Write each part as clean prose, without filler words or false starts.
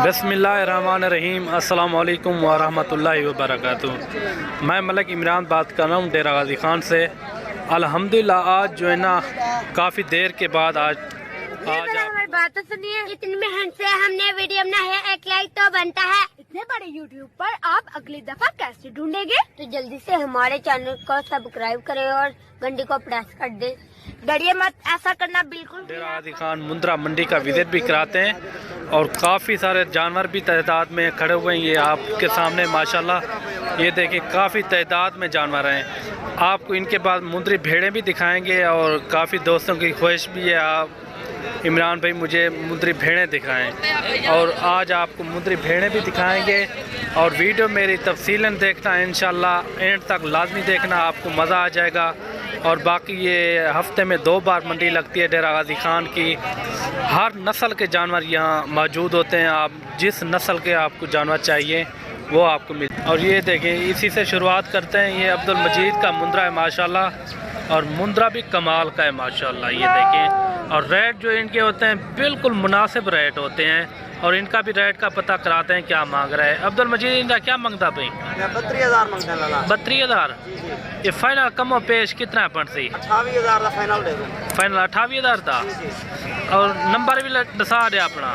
बिस्मिल्लाहिर्रहमानिर्रहीम अस्सलाम वालेकुम वरहमतुल्लाहि वबरकातुहू। मैं मलिक इमरान बात कर रहा हूँ डेरा गाजी खान से। अल्हम्दुलिल्लाह आज जो है ना काफ़ी देर के बाद आज हमारी बात तो सुनिए। इतनी मेहनत से हमने वीडियो बनाया है, एक लाइक तो बनता है। इतने बड़े यूट्यूब पर आप अगली दफा कैसे ढूंढेंगे? तो जल्दी से हमारे चैनल को सब्सक्राइब करें और घंटी को प्रेस कर दें। डरिए मत, ऐसा करना बिल्कुल। डेरा गाजी खान मुंद्रा मंडी का विजिट भी कराते हैं और काफ़ी सारे जानवर भी तादाद में खड़े हुए हैं। ये आपके सामने माशाल्लाह ये देखिए काफ़ी तादाद में जानवर हैं। आपको इनके बाद मुंद्री भेड़ें भी दिखाएंगे और काफ़ी दोस्तों की ख्वाहिश भी है आप इमरान भाई मुझे मुंद्री भेड़ें दिखाएं, और आज आपको मुंद्री भेड़ें भी दिखाएंगे। और वीडियो मेरी तफसीलन देखना इंशाल्लाह, एंड तक लाजमी देखना, आपको मज़ा आ जाएगा। और बाकी ये हफ्ते में 2 बार मंडी लगती है डेरा गाजी खान की। हर नस्ल के जानवर यहाँ मौजूद होते हैं। आप जिस नस्ल के आपको जानवर चाहिए वो आपको मिल। और ये देखें, इसी से शुरुआत करते हैं। ये अब्दुल मजीद का मुंद्रा है माशाल्लाह, और मुंद्रा भी कमाल का है माशाल्लाह। ये देखें, और रेट जो इनके होते हैं बिल्कुल मुनासिब रेट होते हैं। और इनका भी रेट का पता कराते हैं क्या मांग रहा है। अब्दुल मजीद इनका क्या मांगता भाई? 32,000 मांगता है। 32,000। ये फाइनल कमो पेश कितना पड़ती? 28,000 फाइनल दे दूं। फाइनल 28,000 था। और नंबर भी दसा दे अपना।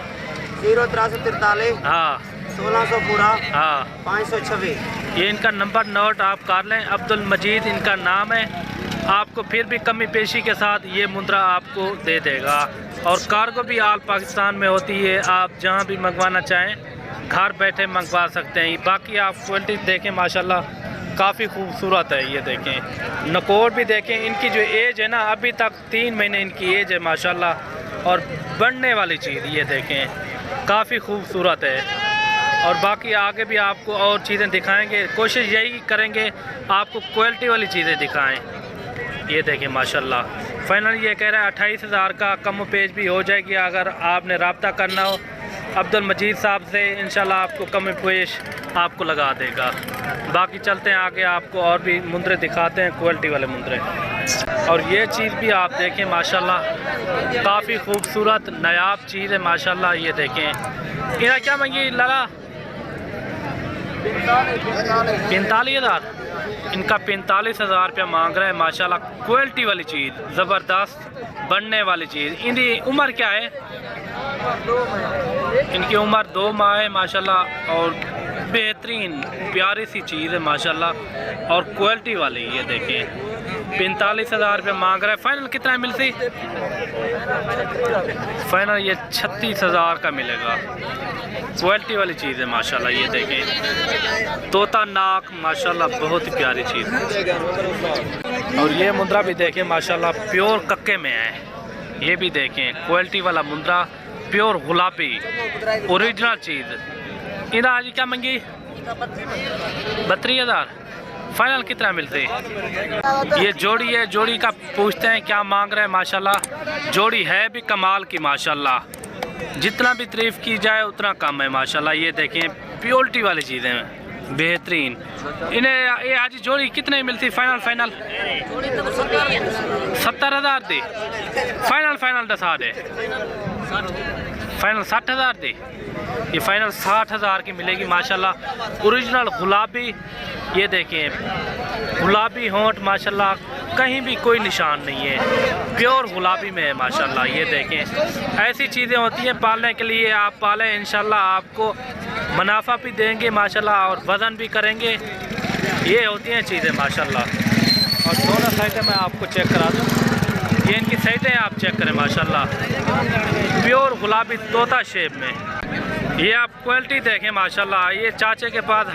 08343 हाँ 1600 पूरा। हाँ 526। ये इनका नंबर नोट आप कर लें। अब्दुल मजीद इनका नाम है। आपको फिर भी कमी पेशी के साथ ये मुंद्रा आपको दे देगा। और कार्गो भी आल पाकिस्तान में होती है। आप जहां भी मंगवाना चाहें घर बैठे मंगवा सकते हैं। बाकी आप क्वालिटी देखें माशाल्लाह काफ़ी खूबसूरत है। ये देखें, नकोर भी देखें। इनकी जो एज है ना अभी तक 3 महीने इनकी एज है माशाल्लाह। और बढ़ने वाली चीज़ ये देखें काफ़ी खूबसूरत है। और बाकी आगे भी आपको और चीज़ें दिखाएंगे। कोशिश यही करेंगे आपको क्वालिटी वाली चीज़ें दिखाएं। ये देखें माशाल्लाह। फाइनल ये कह रहा है 28,000 का कम पेज भी हो जाएगी अगर आपने रब्ता करना हो अब्दुल मजीद साहब से। इंशाल्लाह आपको कम पेश आपको लगा देगा। बाकी चलते हैं आगे, आपको और भी मुंद्रे दिखाते हैं, क्वालिटी वाले मुंद्रे। और ये चीज़ भी आप देखें माशाल्लाह काफ़ी खूबसूरत नायाब चीज़ है माशाल्लाह। ये देखें, इन्हें क्या मांगी लाला? 45,000। इनका 45,000 रुपया मांग रहा है माशाल्लाह। क्वालिटी वाली चीज़, ज़बरदस्त बनने वाली चीज़। इनकी उम्र क्या है? इनकी उम्र 2 माह है माशाल्लाह। और बेहतरीन प्यारी सी चीज़ है माशाल्लाह और क्वालिटी वाली। ये देखें 45,000 रुपया मांग रहा है। फाइनल कितना है मिलती? फाइनल ये 36,000 का मिलेगा। क्वालिटी वाली चीज़ है माशाल्लाह। ये देखें तोता नाक माशाल्लाह बहुत ही प्यारी चीज़ है। और ये मुंद्रा भी देखें माशाल्लाह प्योर कक्के में है। ये भी देखें क्वालिटी वाला मुंद्रा, प्योर गुलाबी ओरिजिनल चीज़। इधर आज क्या मंगी? 32,000। फाइनल कितना मिलते? ये जोड़ी है, जोड़ी का पूछते हैं क्या मांग रहे हैं माशाल्लाह। जोड़ी है भी कमाल की माशाल्लाह, जितना भी तारीफ़ की जाए उतना कम है माशाल्लाह। ये देखें प्योरिटी वाली चीज़ें हैं बेहतरीन। इन्हें ये आज जोड़ी कितने मिलती? फाइनल 70,000 दी। फाइनल दसा दे। फाइनल 60,000 दी। ये फाइनल 60,000 की मिलेगी माशाल्लाह। ओरिजिनल गुलाबी, ये देखें गुलाबी होंठ माशाल्लाह, कहीं भी कोई निशान नहीं है, प्योर गुलाबी में है माशाल्लाह। ये देखें ऐसी चीज़ें होती हैं पालने के लिए। आप पालें इंशाल्लाह आपको मुनाफा भी देंगे माशाल्लाह और वज़न भी करेंगे। ये होती हैं चीज़ें माशाल्लाह। और दोनों साइडें मैं आपको चेक करा दूँ। ये इनकी साइडें आप चेक करें माशाल्लाह, प्योर गुलाबी तोता शेप में। ये आप क्वालिटी देखें माशाल्लाह। ये चाचे के पास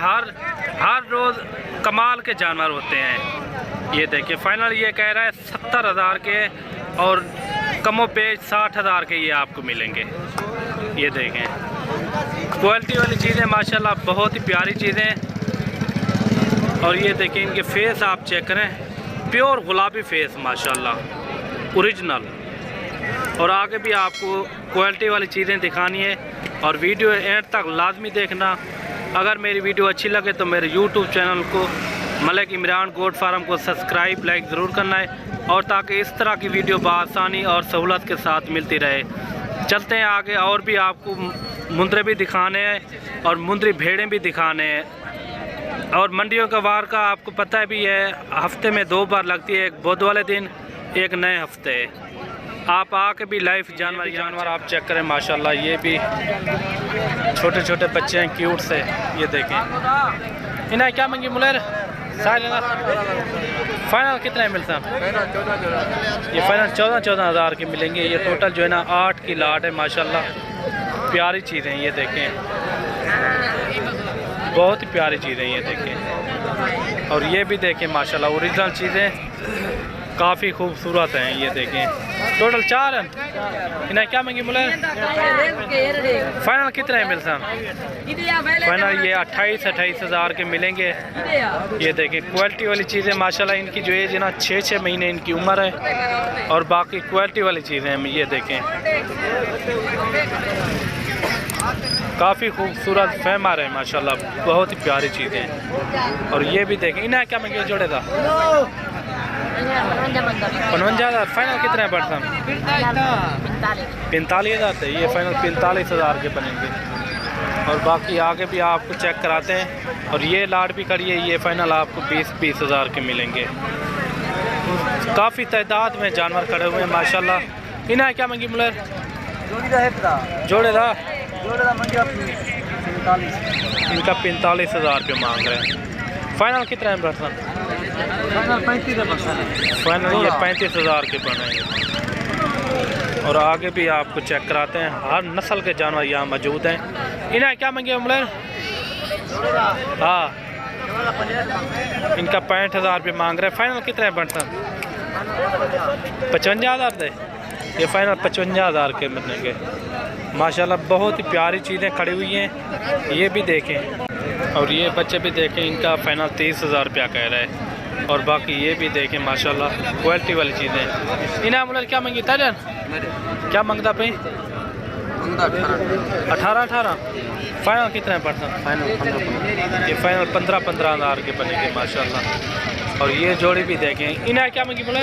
हर रोज़ कमाल के जानवर होते हैं। ये देखिए फाइनल ये कह रहा है 70,000 के और कमो पेज 60,000 के ये आपको मिलेंगे। ये देखें क्वालिटी वाली चीज़ें माशाल्लाह बहुत ही प्यारी चीज़ें। और ये देखें इनके फेस आप चेक करें, प्योर गुलाबी फेस माशाल्लाह ओरिजिनल। और आगे भी आपको क्वालिटी वाली चीज़ें दिखानी है और वीडियो एंड तक लाजमी देखना। अगर मेरी वीडियो अच्छी लगे तो मेरे यूट्यूब चैनल को मलिक इमरान गोट फार्म को सब्सक्राइब लाइक ज़रूर करना है, और ताकि इस तरह की वीडियो बआसानी और सहूलत के साथ मिलती रहे। चलते हैं आगे और भी आपको मुंद्रे भी दिखाने हैं और मुंद्री भेड़ें भी दिखाने हैं। और मंडियों का वार का आपको पता भी है, हफ्ते में 2 बार लगती है, एक बुध वाले दिन, एक नए हफ्ते। आप आके भी लाइव जानवर आप चेक करें माशाल्लाह। ये भी छोटे छोटे बच्चे हैं क्यूट से, ये देखें। इन्हें क्या मंगी मुलेर फाइनल कितना मिलता है? ये फाइनल 14 हज़ार के मिलेंगे। ये टोटल जो है ना 8 की लाट है माशाल्लाह। प्यारी चीज़ें ये देखें, बहुत ही प्यारी चीज़ें ये देखें। और ये भी देखें माशाल्लाह ओरिजिनल चीज़ें काफ़ी खूबसूरत हैं। ये देखें टोटल 4 हैं। इन्हें क्या मंगी बोले? फाइनल कितने है मिलता? फाइनल ये 28 हज़ार के मिलेंगे। ये देखें क्वालिटी वाली चीज़ें माशाल्लाह। इनकी जो एज है ना 6 महीने इनकी उम्र है। और बाकी क्वालिटी वाली चीज़ें हैं। ये देखें काफ़ी खूबसूरत फैम आ रहे हैं माशाल्लाह, बहुत ही प्यारी चीज़ें। और ये भी देखें। इन्हें क्या मंगे जोड़े था? 55 हज़ार। फाइनल कितने बढ़ता? 45 हज़ार थे। ये फाइनल 45 हज़ार के बनेंगे। और बाकी आगे भी आपको चेक कराते हैं। और ये लाट भी करिए, ये फाइनल आपको 20 हज़ार के मिलेंगे। काफ़ी तादाद में जानवर खड़े हुए हैं माशाल्लाह। इन्हें क्या मंगी मुलर? जोड़े था इनका 45 हज़ार रुपये मांग रहे हैं। फाइनल कितना है बर्तन? फाइनल ये 35 हज़ार के बनेंगे। और आगे भी आपको चेक कराते हैं। हर नस्ल के जानवर यहाँ मौजूद हैं। इन्हें क्या मंगे उमर? हाँ इनका 65 हज़ार रुपये मांग रहे हैं। फाइनल कितना है बर्तन? 55 हज़ार थे। ये फाइनल 55 हज़ार के बनेंगे माशाल्लाह। बहुत ही प्यारी चीज़ें खड़ी हुई हैं। ये भी देखें। और ये बच्चे भी देखें, इनका फाइनल 30 हज़ार रुपया कह रहा है। और बाकी ये भी देखें माशाल्लाह क्वालिटी वाली चीज़ें। इन्हें मुलर क्या मंगी था जान? क्या मंगता पे? 18 फाइनल कितना है पर्सन? फाइनल ये फाइनल 15 हज़ार के बनेंगे माशाल्लाह। और ये जोड़ी भी देखें। इन्हें क्या मंगी बोले?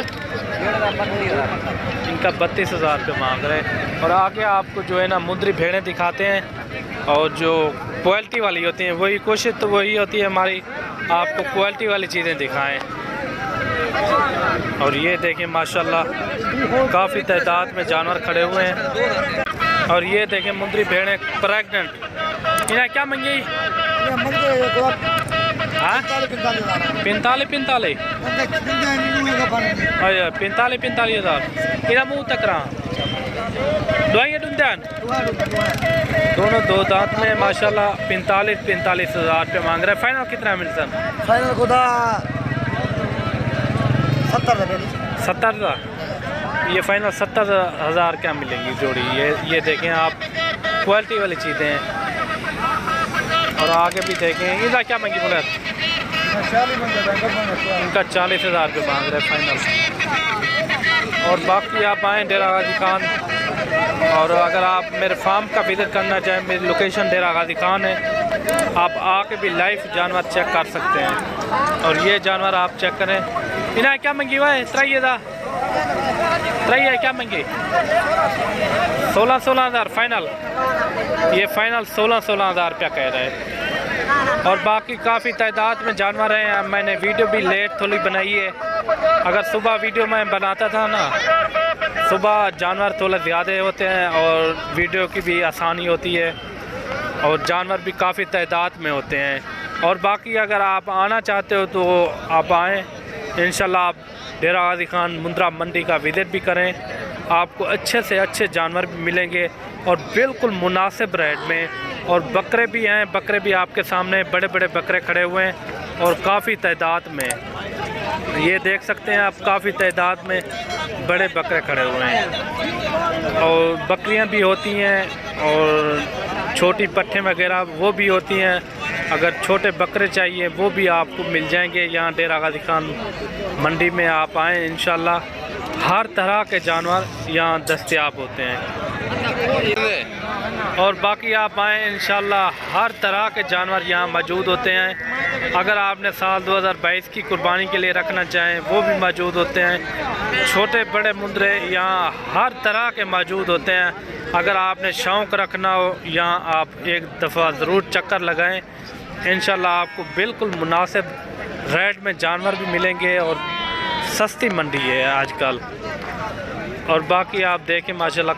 इनका 32 हज़ार रुपये मांग रहे हैं। और आगे आपको जो है ना मुंद्री भेड़ें दिखाते हैं। और जो क्वालिटी वाली होती हैं वही कोशिश तो वही होती है हमारी, आपको क्वालिटी वाली चीज़ें दिखाएं। और ये देखें माशाल्लाह काफ़ी तादाद में जानवर खड़े हुए हैं। और ये देखें मुंद्री भेड़ें प्रेग्नेंट। इन्हें क्या मंगी? हाँ 45 अच्छा 45 हज़ार। इन्हें मुँह तक रहा दवाइयाँ ढूंढन दोनों 2 दांत में माशाल्लाह। 45 हज़ार रुपये मांग रहे हैं। फाइनल कितना मिलता? फाइनल खुदा 70 हज़ार। ये फाइनल 70 हज़ार क्या मिलेंगी जोड़ी। ये देखें आप क्वालिटी वाली चीज़ें हैं। और आगे भी देखें। इनका क्या मंगी बोले? इनका 40 हज़ार रुपये मांग रहे हैं फाइनल। और बाकी आप आएँ डेरा गाजी खान। और अगर आप मेरे फार्म का विजिट करना चाहें, मेरी लोकेशन डेरा गाजी खान है। आप आके भी लाइव जानवर चेक कर सकते हैं। और ये जानवर आप चेक करें। इन्हें क्या मंगी हुआ है? 3 क्या मंगी? 16 हज़ार फाइनल। ये फाइनल 16 हज़ार रुपया कह रहे हैं। और बाकी काफ़ी तादाद में जानवर हैं। मैंने वीडियो भी लेट थोड़ी बनाई है। अगर सुबह वीडियो मैं बनाता था ना, सुबह जानवर थोड़ा ज़्यादा होते हैं और वीडियो की भी आसानी होती है। और जानवर भी काफ़ी तादाद में होते हैं। और बाकी अगर आप आना चाहते हो तो आप आएँ इंशाल्लाह। आप डेरा गाजी खान मुंद्रा मंडी का विजिट भी करें। आपको अच्छे से अच्छे जानवर भी मिलेंगे और बिल्कुल मुनासिब रेट में। और बकरे भी हैं, बकरे भी आपके सामने बड़े बड़े बकरे खड़े हुए हैं और काफ़ी तादाद में। ये देख सकते हैं आप, काफ़ी तादाद में बड़े बकरे खड़े हुए हैं। और बकरियां भी होती हैं और छोटी पट्ठे वगैरह वो भी होती हैं। अगर छोटे बकरे चाहिए वो भी आपको मिल जाएंगे यहाँ डेरा गाजी खान मंडी में। आप आएँ इंशाल्लाह। हर तरह के जानवर यहाँ दस्तयाब होते हैं। और बाकी आप आएँ इंशाल्लाह। हर तरह के जानवर यहाँ मौजूद होते हैं। अगर आपने साल 2022 की कुर्बानी के लिए रखना चाहें वो भी मौजूद होते हैं। छोटे बड़े मुंद्रे यहाँ हर तरह के मौजूद होते हैं। अगर आपने शौक़ रखना हो यहाँ आप एक दफ़ा ज़रूर चक्कर लगाएं। इंशाल्लाह आपको बिल्कुल मुनासिब रेट में जानवर भी मिलेंगे और सस्ती मंडी है आजकल। और बाकी आप देखें माशाल्लाह